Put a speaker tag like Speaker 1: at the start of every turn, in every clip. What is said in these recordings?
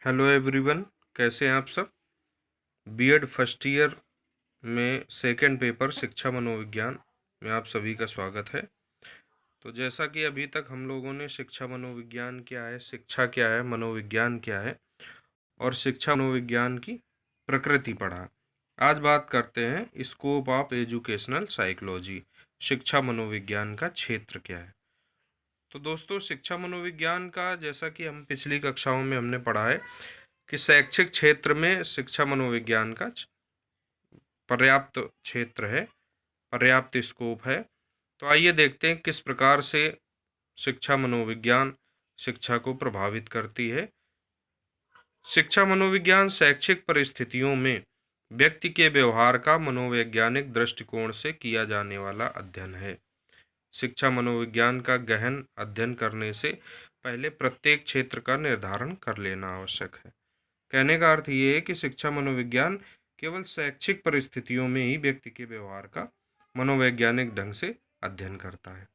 Speaker 1: Hello everyone, कैसे हैं आप सब। बीएड फर्स्ट ईयर में सेकंड पेपर शिक्षा मनोविज्ञान में आप सभी का स्वागत है। तो जैसा कि अभी तक हम लोगों ने शिक्षा मनोविज्ञान क्या है, शिक्षा क्या है, मनोविज्ञान क्या है और शिक्षा मनोविज्ञान की प्रकृति पढ़ा। आज बात करते हैं स्कोप ऑफ एजुकेशनल साइकोलॉजी, शिक्षा मनोविज्ञान का क्षेत्र क्या है। तो दोस्तों, शिक्षा मनोविज्ञान का जैसा कि हम पिछली कक्षाओं में हमने पढ़ा है कि शैक्षिक क्षेत्र में शिक्षा मनोविज्ञान का पर्याप्त क्षेत्र है, पर्याप्त स्कोप है। तो आइए देखते हैं किस प्रकार से शिक्षा मनोविज्ञान शिक्षा को प्रभावित करती है। शिक्षा मनोविज्ञान शैक्षिक परिस्थितियों में व्यक्ति के व्यवहार का मनोवैज्ञानिक दृष्टिकोण से किया जाने वाला अध्ययन है। शिक्षा मनोविज्ञान का गहन अध्ययन करने से पहले प्रत्येक क्षेत्र का निर्धारण कर लेना आवश्यक है। कहने का अर्थ ये है कि शिक्षा मनोविज्ञान केवल शैक्षिक परिस्थितियों में ही व्यक्ति के व्यवहार का मनोवैज्ञानिक ढंग से अध्ययन करता है।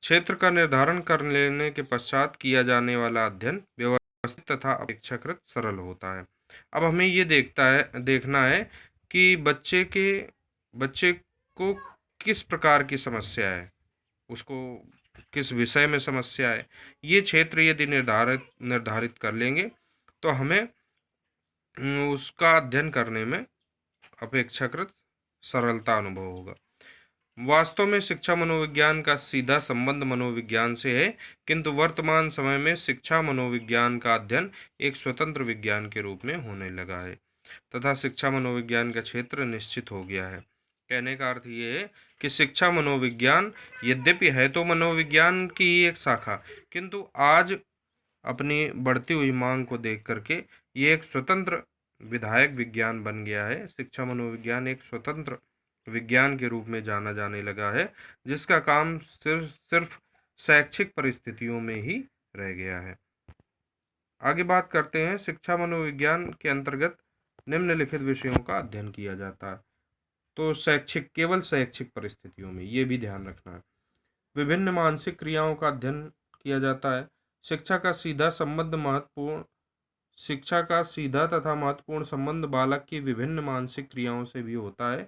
Speaker 1: क्षेत्र का निर्धारण कर लेने के पश्चात किया जाने वाला अध्ययन व्यवस्थित तथा अपेक्षाकृत सरल होता है। अब हमें ये देखना है कि बच्चे को किस प्रकार की समस्या है, उसको किस विषय में समस्या है। ये क्षेत्र यदि निर्धारित कर लेंगे तो हमें उसका अध्ययन करने में अपेक्षाकृत सरलता अनुभव होगा। वास्तव में शिक्षा मनोविज्ञान का सीधा संबंध मनोविज्ञान से है, किंतु वर्तमान समय में शिक्षा मनोविज्ञान का अध्ययन एक स्वतंत्र विज्ञान के रूप में होने लगा है तथा शिक्षा मनोविज्ञान का क्षेत्र निश्चित हो गया है। कहने का अर्थ ये है कि शिक्षा मनोविज्ञान यद्यपि है तो मनोविज्ञान की ही एक शाखा, किंतु आज अपनी बढ़ती हुई मांग को देख करके ये एक स्वतंत्र विधायक विज्ञान बन गया है। शिक्षा मनोविज्ञान एक स्वतंत्र विज्ञान के रूप में जाना जाने लगा है, जिसका काम सिर्फ शैक्षिक परिस्थितियों में ही रह गया है। आगे बात करते हैं, शिक्षा मनोविज्ञान के अंतर्गत निम्नलिखित विषयों का अध्ययन किया जाता है। तो केवल शैक्षिक परिस्थितियों में, ये भी ध्यान रखना है। विभिन्न मानसिक क्रियाओं का अध्ययन किया जाता है। शिक्षा का सीधा तथा महत्वपूर्ण संबंध बालक की विभिन्न मानसिक क्रियाओं से भी होता है,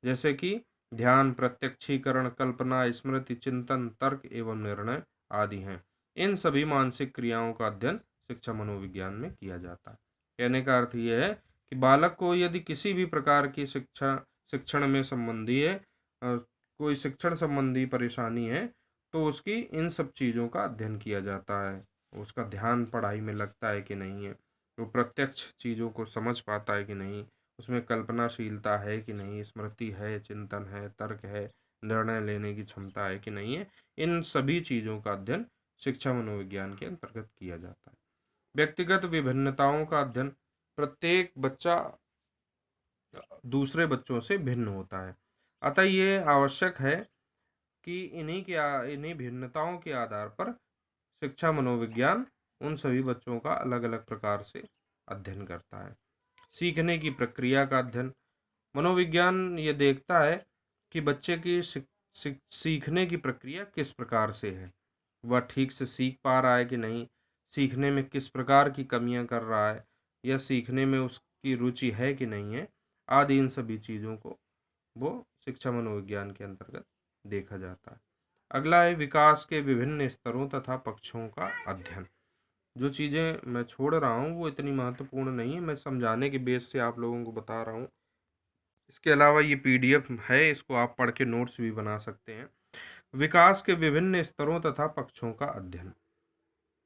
Speaker 1: जैसे कि ध्यान, प्रत्यक्षीकरण, कल्पना, स्मृति, चिंतन, तर्क एवं निर्णय आदि हैं। इन सभी मानसिक क्रियाओं का अध्ययन शिक्षा मनोविज्ञान में किया जाता है। कहने का अर्थ यह है कि बालक को यदि किसी भी प्रकार की शिक्षण में संबंधी है, कोई शिक्षण संबंधी परेशानी है, तो उसकी इन सब चीज़ों का अध्ययन किया जाता है। उसका ध्यान पढ़ाई में लगता है कि नहीं है, वो प्रत्यक्ष चीज़ों को समझ पाता है कि नहीं, उसमें कल्पनाशीलता है कि नहीं, स्मृति है, चिंतन है, तर्क है, निर्णय लेने की क्षमता है कि नहीं है। इन सभी चीज़ों का अध्ययन शिक्षा मनोविज्ञान के अंतर्गत किया जाता है। व्यक्तिगत विभिन्नताओं का अध्ययन। प्रत्येक बच्चा दूसरे बच्चों से भिन्न होता है, अतः ये आवश्यक है कि इन्हीं भिन्नताओं के आधार पर शिक्षा मनोविज्ञान उन सभी बच्चों का अलग अलग प्रकार से अध्ययन करता है। सीखने की प्रक्रिया का अध्ययन। मनोविज्ञान ये देखता है कि बच्चे की सीखने की प्रक्रिया किस प्रकार से है, वह ठीक से सीख पा रहा है कि नहीं, सीखने में किस प्रकार की कमियां कर रहा है, या सीखने में उसकी रुचि है कि नहीं है, आदि इन सभी चीज़ों को वो शिक्षा मनोविज्ञान के अंतर्गत देखा जाता है। अगला है विकास के विभिन्न स्तरों तथा पक्षों का अध्ययन। जो चीज़ें मैं छोड़ रहा हूँ वो इतनी महत्वपूर्ण नहीं है, मैं समझाने के बेस से आप लोगों को बता रहा हूँ। इसके अलावा ये पीडीएफ है, इसको आप पढ़ के नोट्स भी बना सकते हैं। विकास के विभिन्न स्तरों तथा पक्षों का अध्ययन।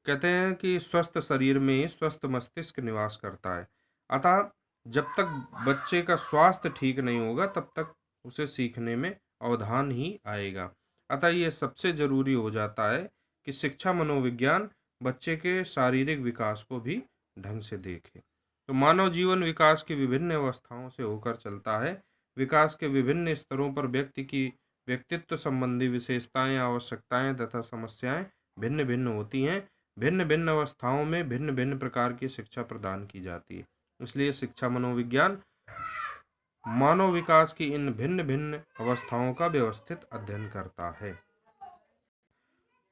Speaker 1: कहते हैं कि स्वस्थ शरीर में ही स्वस्थ मस्तिष्क निवास करता है, अतः जब तक बच्चे का स्वास्थ्य ठीक नहीं होगा तब तक उसे सीखने में अवधान ही आएगा। अतः ये सबसे जरूरी हो जाता है कि शिक्षा मनोविज्ञान बच्चे के शारीरिक विकास को भी ढंग से देखे। तो मानव जीवन विकास की विभिन्न अवस्थाओं से होकर चलता है। विकास के विभिन्न स्तरों पर व्यक्ति की व्यक्तित्व संबंधी विशेषताएं, आवश्यकताएं तथा समस्याएं भिन्न भिन्न होती हैं। भिन्न भिन्न अवस्थाओं में भिन्न भिन्न प्रकार की शिक्षा प्रदान की जाती है। इसलिए शिक्षा मनोविज्ञान मानव विकास की इन भिन्न भिन्न अवस्थाओं का व्यवस्थित अध्ययन करता है।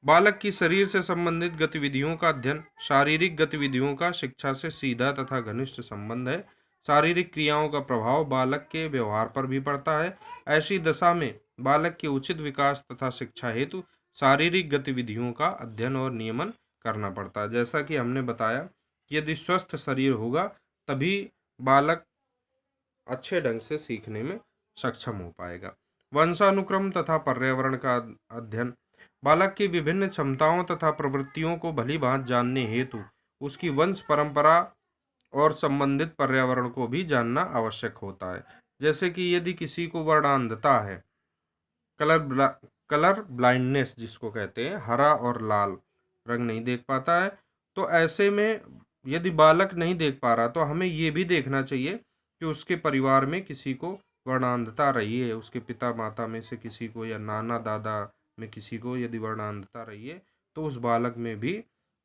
Speaker 1: बालक की शरीर से संबंधित गतिविधियों का अध्ययन। शारीरिक गतिविधियों का शिक्षा से सीधा तथा घनिष्ठ संबंध है। शारीरिक क्रियाओं का प्रभाव बालक के व्यवहार पर भी पड़ता है। ऐसी दशा में बालक के उचित विकास तथा शिक्षा हेतु शारीरिक गतिविधियों का अध्ययन और नियमन करना पड़ता है। जैसा कि हमने बताया कि यदि स्वस्थ शरीर होगा तभी बालक अच्छे ढंग से सीखने में सक्षम हो पाएगा। वंशानुक्रम तथा पर्यावरण का अध्ययन। बालक की विभिन्न क्षमताओं तथा प्रवृत्तियों को भली भांति जानने हेतु उसकी वंश परंपरा और संबंधित पर्यावरण को भी जानना आवश्यक होता है। जैसे कि यदि किसी को वर्णांधता है, कलर ब्लाइंडनेस जिसको कहते हैं, हरा और लाल रंग नहीं देख पाता है, तो ऐसे में यदि बालक नहीं देख पा रहा तो हमें ये भी देखना चाहिए कि उसके परिवार में किसी को वर्णांधता रही है, उसके पिता माता में से किसी को या नाना दादा में किसी को यदि वर्णांधता रही है तो उस बालक में भी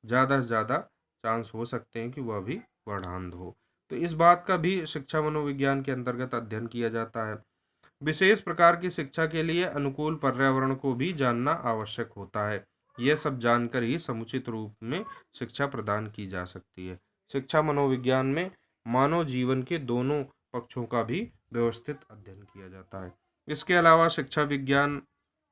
Speaker 1: ज़्यादा से ज़्यादा चांस हो सकते हैं कि वह भी वर्णांध हो। तो इस बात का भी शिक्षा मनोविज्ञान के अंतर्गत अध्ययन किया जाता है। विशेष प्रकार की शिक्षा के लिए अनुकूल पर्यावरण को भी जानना आवश्यक होता है। यह सब जानकर ही समुचित रूप में शिक्षा प्रदान की जा सकती है। शिक्षा मनोविज्ञान में मानव जीवन के दोनों पक्षों का भी व्यवस्थित अध्ययन किया जाता है। इसके अलावा शिक्षा विज्ञान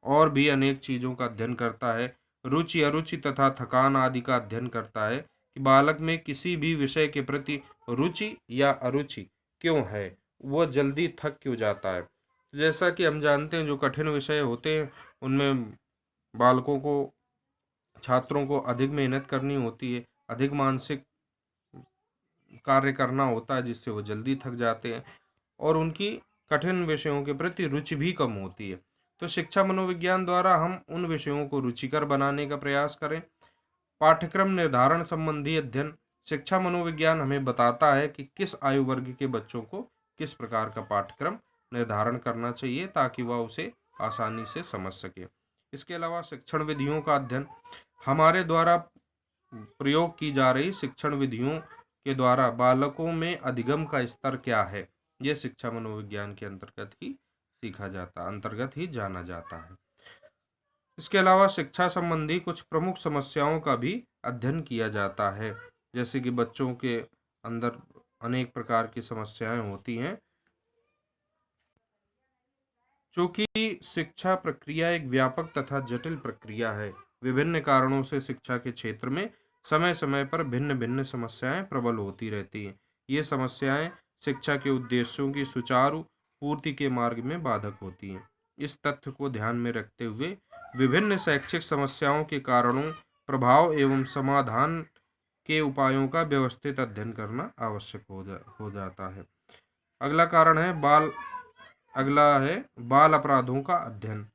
Speaker 1: और भी अनेक चीज़ों का अध्ययन करता है। रुचि, अरुचि तथा थकान आदि का अध्ययन करता है कि बालक में किसी भी विषय के प्रति रुचि या अरुचि क्यों है, वह जल्दी थक क्यों जाता है। जैसा कि हम जानते हैं जो कठिन विषय होते हैं उनमें बालकों को, छात्रों को अधिक मेहनत करनी होती है, अधिक मानसिक कार्य करना होता है जिससे वो जल्दी थक जाते हैं और उनकी कठिन विषयों के प्रति रुचि भी कम होती है। तो शिक्षा मनोविज्ञान द्वारा हम उन विषयों को रुचिकर बनाने का प्रयास करें। पाठ्यक्रम निर्धारण संबंधी अध्ययन। शिक्षा मनोविज्ञान हमें बताता है कि किस आयु वर्ग के बच्चों को किस प्रकार का पाठ्यक्रम निर्धारण करना चाहिए ताकि वह उसे आसानी से समझ सके। इसके अलावा शिक्षण विधियों का अध्ययन। हमारे द्वारा प्रयोग की जा रही शिक्षण विधियों के द्वारा बालकों में अधिगम का स्तर क्या है, यह शिक्षा मनोविज्ञान के अंतर्गत ही सीखा जाता है, अंतर्गत ही जाना जाता है। इसके अलावा शिक्षा संबंधी कुछ प्रमुख समस्याओं का भी अध्ययन किया जाता है। जैसे कि बच्चों के अंदर अनेक प्रकार की समस्याएं होती हैं। चूंकि शिक्षा प्रक्रिया एक व्यापक तथा जटिल प्रक्रिया है, विभिन्न कारणों से शिक्षा के क्षेत्र में समय समय पर भिन्न भिन्न समस्याएं प्रबल होती रहती हैं। ये समस्याएं शिक्षा के उद्देश्यों की सुचारू पूर्ति के मार्ग में बाधक होती हैं। इस तथ्य को ध्यान में रखते हुए विभिन्न शैक्षिक समस्याओं के कारणों, प्रभाव एवं समाधान के उपायों का व्यवस्थित अध्ययन करना आवश्यक हो जाता है। अगला है बाल अपराधों का अध्ययन।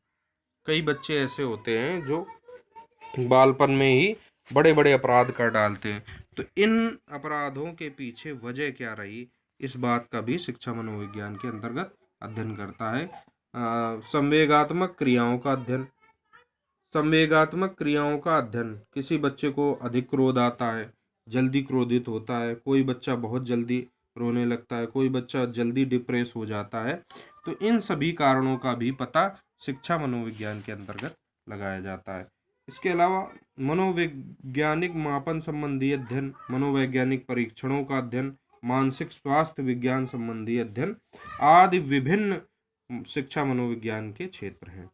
Speaker 1: कई बच्चे ऐसे होते हैं जो बालपन में ही बड़े बड़े अपराध कर डालते हैं, तो इन अपराधों के पीछे वजह क्या रही, इस बात का भी शिक्षा मनोविज्ञान के अंतर्गत अध्ययन करता है। संवेगात्मक क्रियाओं का अध्ययन। संवेगात्मक क्रियाओं का अध्ययन। किसी बच्चे को अधिक क्रोध आता है, जल्दी क्रोधित होता है, कोई बच्चा बहुत जल्दी रोने लगता है, कोई बच्चा जल्दी डिप्रेस हो जाता है, तो इन सभी कारणों का भी पता शिक्षा मनोविज्ञान के अंतर्गत लगाया जाता है। इसके अलावा मनोवैज्ञानिक मापन संबंधी अध्ययन, मनोवैज्ञानिक परीक्षणों का अध्ययन, मानसिक स्वास्थ्य विज्ञान संबंधी अध्ययन आदि विभिन्न शिक्षा मनोविज्ञान के क्षेत्र हैं।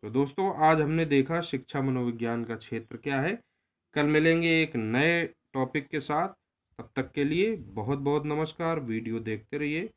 Speaker 1: तो दोस्तों आज हमने देखा शिक्षा मनोविज्ञान का क्षेत्र क्या है। कल मिलेंगे एक नए टॉपिक के साथ। तब तक के लिए बहुत बहुत नमस्कार। वीडियो देखते रहिए।